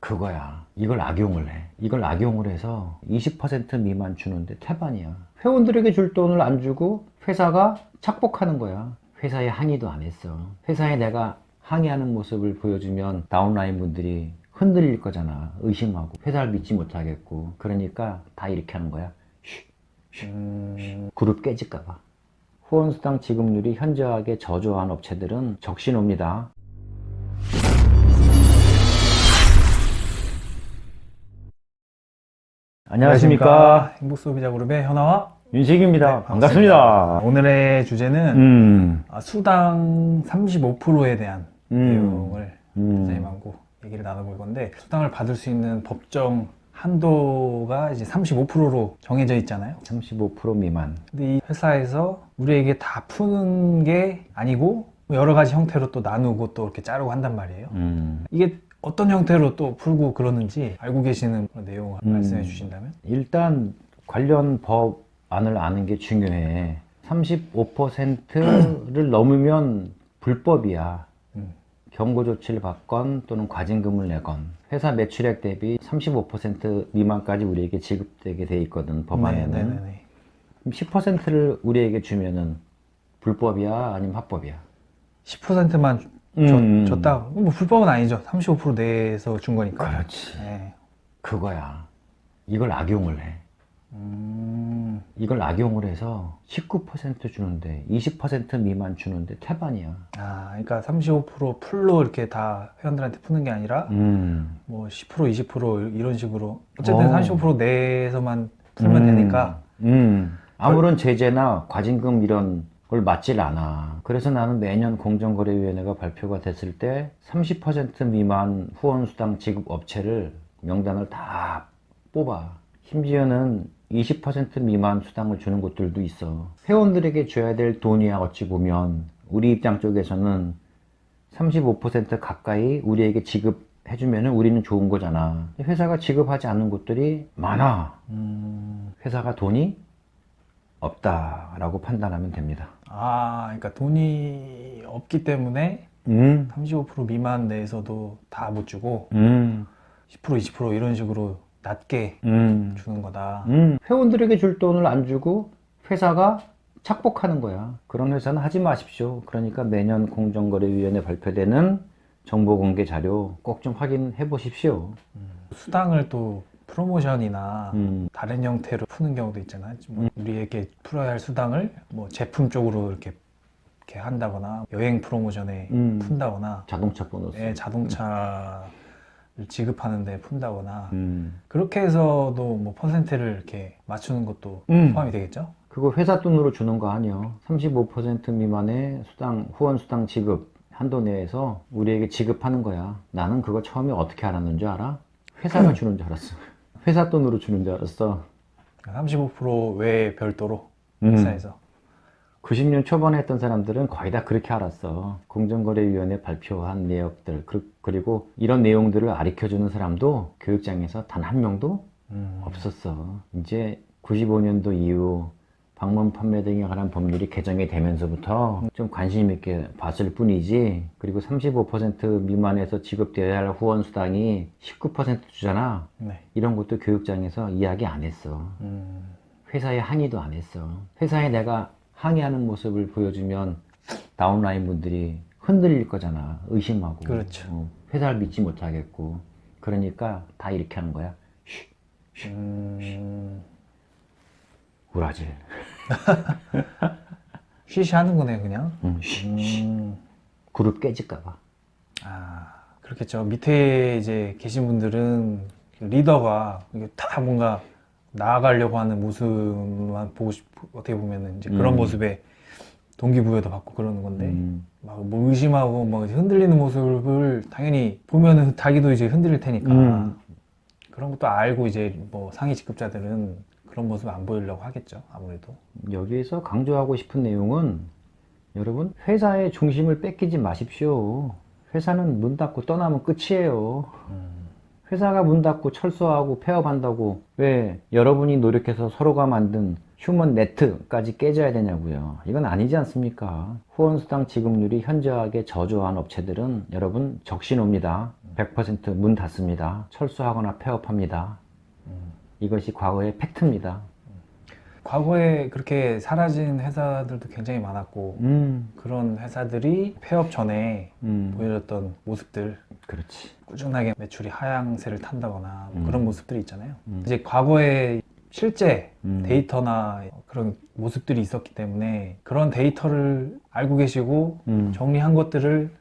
그거야. 이걸 악용을 해. 이걸 악용을 해서 20% 미만 주는데 태반이야. 회원들에게 줄 돈을 안 주고 회사가 착복하는 거야. 회사에 항의도 안 했어. 회사에 내가 항의하는 모습을 보여주면 다운라인 분들이 흔들릴 거잖아. 의심하고 회사를 믿지 못하겠고. 그러니까 다 이렇게 하는 거야. 그룹 깨질까봐. 후원수당 지급률이 현저하게 저조한 업체들은 적신호입니다. 안녕하십니까. 행복소비자그룹의 현아와 윤식입니다. 네, 반갑습니다. 오늘의 주제는 수당 35%에 대한 내용을 선생님하고 얘기를 나눠볼 건데, 수당을 받을 수 있는 법정 한도가 이제 35%로 정해져 있잖아요. 35% 미만. 근데 이 회사에서 우리에게 다 푸는 게 아니고 여러 가지 형태로 또 나누고 또 이렇게 자르고 한단 말이에요. 이게 어떤 형태로 또 풀고 그러는지 알고 계시는 그런 내용을 말씀해 주신다면? 일단 관련 법안을 아는 게 중요해. 35%를 넘으면 불법이야. 경고 조치를 받건 또는 과징금을 내건 회사 매출액 대비 35% 미만까지 우리에게 지급되게 돼 있거든, 법안에는. 네네네. 그럼 10%를 우리에게 주면은 불법이야, 아니면 합법이야? 10%만 줬다? 뭐 불법은 아니죠. 35% 내에서 준 거니까. 그렇지. 네. 그거야. 이걸 악용을 해. 이걸 악용을 해서 19% 주는데 20% 미만 주는데 태반이야. 아, 그러니까 35% 풀로 이렇게 다 회원들한테 푸는 게 아니라 뭐 10%, 20% 이런 식으로 어쨌든 35% 내에서만 풀면 되니까. 아무런 제재나 과징금 이런 걸 맞질 않아. 그래서 나는 매년 공정거래위원회가 발표가 됐을 때 30% 미만 후원수당 지급 업체를 명단을 다 뽑아. 심지어는 20% 미만 수당을 주는 곳들도 있어. 회원들에게 줘야 될 돈이야. 어찌 보면 우리 입장 쪽에서는 35% 가까이 우리에게 지급해주면 우리는 좋은 거잖아. 회사가 지급하지 않는 곳들이 많아. 회사가 돈이 없다라고 판단하면 됩니다. 아, 그러니까 돈이 없기 때문에 35% 미만 내에서도 다 못 주고 10%, 20% 이런 식으로 낮게 주는 거다. 회원들에게 줄 돈을 안 주고 회사가 착복하는 거야. 그런 회사는 하지 마십시오. 그러니까 매년 공정거래위원회 발표되는 정보공개 자료 꼭 좀 확인해 보십시오. 수당을 또 프로모션이나 다른 형태로 푸는 경우도 있잖아요. 뭐 우리에게 풀어야 할 수당을 뭐 제품 쪽으로 이렇게 한다거나 여행 프로모션에 푼다거나 자동차 보너스. 네, 자동차를 지급하는데 푼다거나 그렇게 해서도 뭐 퍼센트를 이렇게 맞추는 것도 포함이 되겠죠? 그거 회사 돈으로 주는 거 아니요. 35% 미만의 수당, 후원 수당 지급 한도 내에서 우리에게 지급하는 거야. 나는 그거 처음에 어떻게 알았는 줄 알아? 회사가 주는 줄 알았어. 회사 돈으로 주는 줄 알았어. 35% 외에 별도로 회사에서 90년 초반에 했던 사람들은 거의 다 그렇게 알았어. 공정거래위원회 발표한 내역들, 그리고 이런 내용들을 가르쳐주는 사람도 교육장에서 단 한 명도 없었어. 이제 95년도 이후 방문 판매 등에 관한 법률이 개정이 되면서부터 좀 관심 있게 봤을 뿐이지. 그리고 35% 미만에서 지급되어야 할 후원 수당이 19% 주잖아. 네. 이런 것도 교육장에서 이야기 안 했어. 회사에 항의도 안 했어. 회사에 내가 항의하는 모습을 보여주면 다운라인 분들이 흔들릴 거잖아. 의심하고. 그렇죠. 회사를 믿지 못하겠고. 그러니까 다 이렇게 하는 거야. 우라질. 쉬쉬하는 거네 그냥. 그룹 깨질까봐. 아, 그렇겠죠. 밑에 이제 계신 분들은 리더가 이게 다 뭔가 나아가려고 하는 모습만 보고 어떻게 보면은 이제 그런 모습에 동기부여도 받고 그러는 건데, 막 뭐 의심하고 뭐 흔들리는 모습을 당연히 보면은 자기도 이제 흔들릴 테니까 그런 것도 알고 이제 뭐 상위 직급자들은 그런 모습 안 보이려고 하겠죠, 아무래도. 여기서 강조하고 싶은 내용은 여러분, 회사의 중심을 뺏기지 마십시오. 회사는 문 닫고 떠나면 끝이에요. 회사가 문 닫고 철수하고 폐업한다고 왜 여러분이 노력해서 서로가 만든 휴먼 네트까지 깨져야 되냐고요. 이건 아니지 않습니까? 후원수당 지급률이 현저하게 저조한 업체들은 여러분 적신호입니다. 100%문 닫습니다. 철수하거나 폐업합니다. 이것이 과거의 팩트입니다. 과거에 그렇게 사라진 회사들도 굉장히 많았고 그런 회사들이 폐업 전에 보여줬던 모습들, 그렇지. 꾸준하게 매출이 하향세를 탄다거나 뭐 그런 모습들이 있잖아요. 이제 과거에 실제 데이터나 그런 모습들이 있었기 때문에 그런 데이터를 알고 계시고 정리한 것들을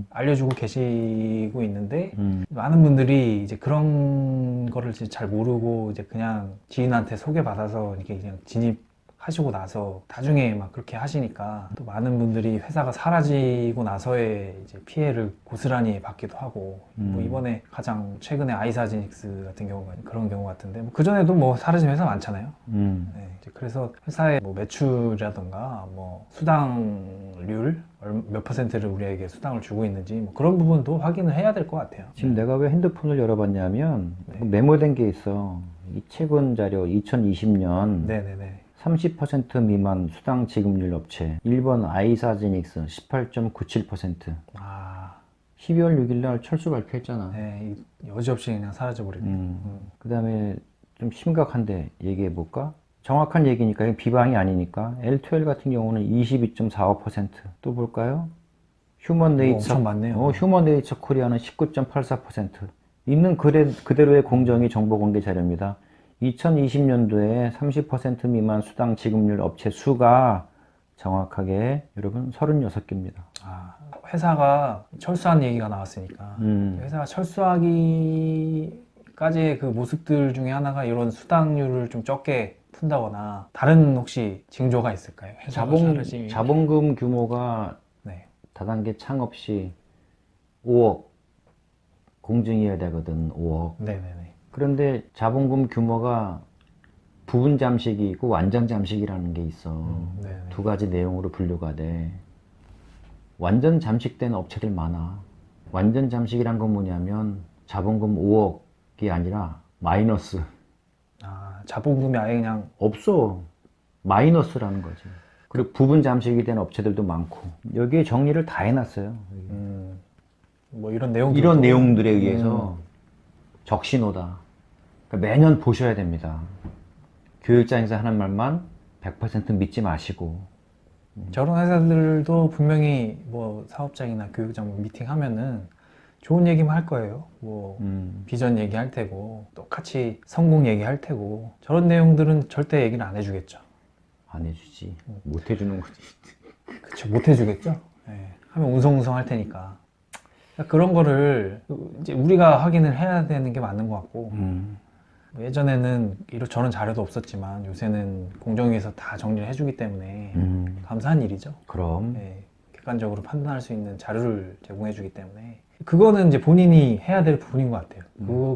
알려주고 계시고 있는데 많은 분들이 이제 그런 거를 이제 잘 모르고 이제 그냥 지인한테 소개받아서 이렇게 그냥 진입하시고 나서 나중에 막 그렇게 하시니까 또 많은 분들이 회사가 사라지고 나서의 이제 피해를 고스란히 받기도 하고 뭐 이번에 가장 최근에 아이사지닉스 같은 경우가 그런 경우 같은데 뭐 그전에도 뭐 사라진 회사 많잖아요. 네, 이제 그래서 회사의 뭐 매출이라던가 뭐 수당률 몇 퍼센트를 우리에게 수당을 주고 있는지 뭐 그런 부분도 확인을 해야 될 것 같아요. 지금 내가 왜 핸드폰을 열어봤냐면 메모된 게 있어. 이 최근 자료 2020년 네네네. 30% 미만 수당 지급률 업체 1번 아이사제닉스 18.97%. 아, 12월 6일 날 철수 발표했잖아. 네, 여지없이 그냥 사라져버리네요. 그 다음에 좀 심각한데 얘기해 볼까? 정확한 얘기니까 이거 비방이 아니니까 L2L 같은 경우는 22.45%. 또 볼까요? 휴먼 네이처, 엄청 많네요. 휴먼 네이처 코리아는 19.84%. 있는 그대로의 공정위 정보 공개 자료입니다. 2020년도에 30% 미만 수당 지급률 업체 수가 정확하게 여러분 36개입니다. 아, 회사가 철수한 얘기가 나왔으니까 회사가 철수하기까지의 그 모습들 중에 하나가 이런 수당률을 좀 적게 푼다거나 다른 혹시 징조가 있을까요? 회사가 사라짐이. 자본금 규모가 네. 다단계 창업 시 5억 공증해야 되거든. 5억. 네네네. 그런데 자본금 규모가 부분 잠식이 있고 완전 잠식이라는 게 있어. 네네. 두 가지 내용으로 분류가 돼. 완전 잠식된 업체들 많아. 완전 잠식이란 건 뭐냐면 자본금 5억이 아니라 마이너스. 아, 자본금이 아예 그냥 없어. 마이너스라는 거지. 그리고 부분 잠식이 된 업체들도 많고. 여기에 정리를 다 해놨어요. 뭐 이런 내용들 이런 내용들에 의해서 적신호다. 그러니까 매년 보셔야 됩니다. 교육장에서 하는 말만 100% 믿지 마시고. 저런 회사들도 분명히 뭐 사업장이나 교육장 뭐 미팅 하면은 좋은 얘기만 할 거예요. 뭐 비전 얘기할 테고 똑같이 성공 얘기할 테고 저런 내용들은 절대 얘기를 안 해주겠죠. 안 해주지. 못 해주는 거지. 그쵸, 못 해주겠죠. 예, 하면 웅성웅성 할 테니까. 그러니까 그런 거를 이제 우리가 확인을 해야 되는 게 맞는 것 같고 뭐 예전에는 저런 자료도 없었지만 요새는 공정위에서 다 정리를 해주기 때문에 감사한 일이죠. 그럼. 네, 객관적으로 판단할 수 있는 자료를 제공해주기 때문에 그거는 이제 본인이 해야 될 부분인 것 같아요.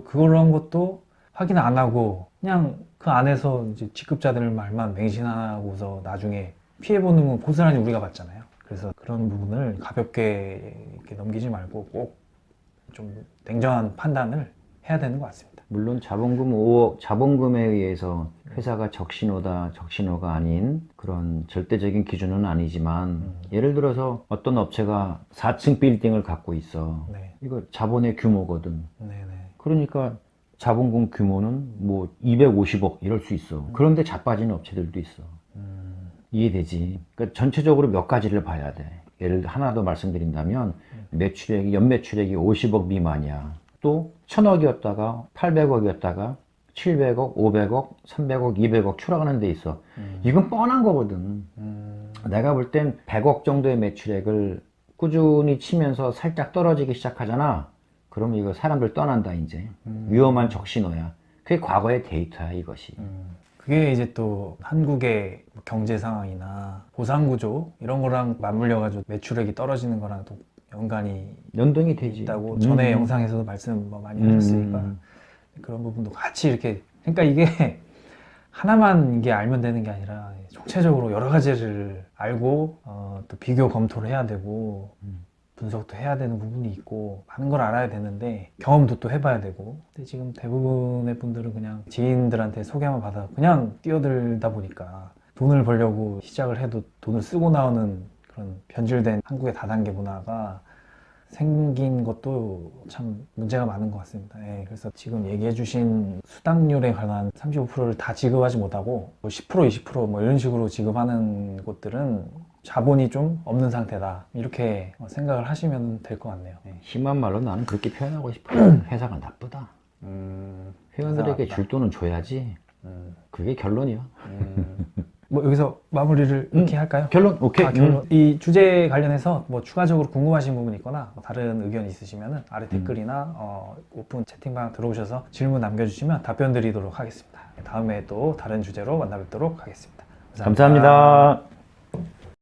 그런 것도 확인 안 하고 그냥 그 안에서 이제 직급자들 말만 맹신하고서 나중에 피해보는 건 고스란히 우리가 봤잖아요. 그래서 그런 부분을 가볍게 이렇게 넘기지 말고 꼭 좀 냉정한 판단을 해야 되는 것 같습니다. 물론 자본금 5억, 자본금에 의해서 회사가 적신호다, 적신호가 아닌 그런 절대적인 기준은 아니지만 예를 들어서 어떤 업체가 4층 빌딩을 갖고 있어. 네. 이거 자본의 규모거든. 네네. 그러니까 자본금 규모는 뭐 250억 이럴 수 있어. 그런데 자빠지는 업체들도 있어. 이해되지? 그러니까 전체적으로 몇 가지를 봐야 돼. 예를 들어 하나 더 말씀드린다면 매출액이 연매출액이 50억 미만이야. 또 1000억이었다가 800억이었다가 700억, 500억, 300억, 200억 추락하는 데 있어. 이건 뻔한 거거든. 내가 볼 땐 100억 정도의 매출액을 꾸준히 치면서 살짝 떨어지기 시작하잖아. 그럼 이거 사람들 떠난다 이제. 위험한 적신호야. 그게 과거의 데이터야 이것이. 그게 이제 또 한국의 경제 상황이나 보상 구조 이런 거랑 맞물려 가지고 매출액이 떨어지는 거랑 또 연관이 연동이 되지. 있다고 전에 영상에서도 말씀 뭐 많이 하셨으니까 그런 부분도 같이 이렇게 그러니까 이게 하나만 이게 알면 되는 게 아니라 총체적으로 여러 가지를 알고 또 비교 검토를 해야 되고 분석도 해야 되는 부분이 있고 많은 걸 알아야 되는데 경험도 또 해봐야 되고 근데 지금 대부분의 분들은 그냥 지인들한테 소개만 받아 그냥 뛰어들다 보니까 돈을 벌려고 시작을 해도 돈을 쓰고 나오는 그런 변질된 한국의 다단계 문화가 생긴 것도 참 문제가 많은 것 같습니다. 예, 그래서 지금 얘기해주신 수당률에 관한 35%를 다 지급하지 못하고 뭐 10%, 20%뭐 이런 식으로 지급하는 곳들은 자본이 좀 없는 상태다. 이렇게 생각을 하시면 될 것 같네요. 예. 심한 말로 나는 그렇게 표현하고 싶어. 회사가 나쁘다. 회원들에게 나쁘다. 줄 돈은 줘야지. 그게 결론이야. 뭐 여기서 마무리를 이렇게 할까요? 결론 오케이. 결론. 이 주제 관련해서 뭐 추가적으로 궁금하신 부분이 있거나 뭐 다른 의견 있으시면 아래 댓글이나 오픈 채팅방 들어오셔서 질문 남겨주시면 답변 드리도록 하겠습니다. 다음에 또 다른 주제로 만나 뵙도록 하겠습니다. 감사합니다.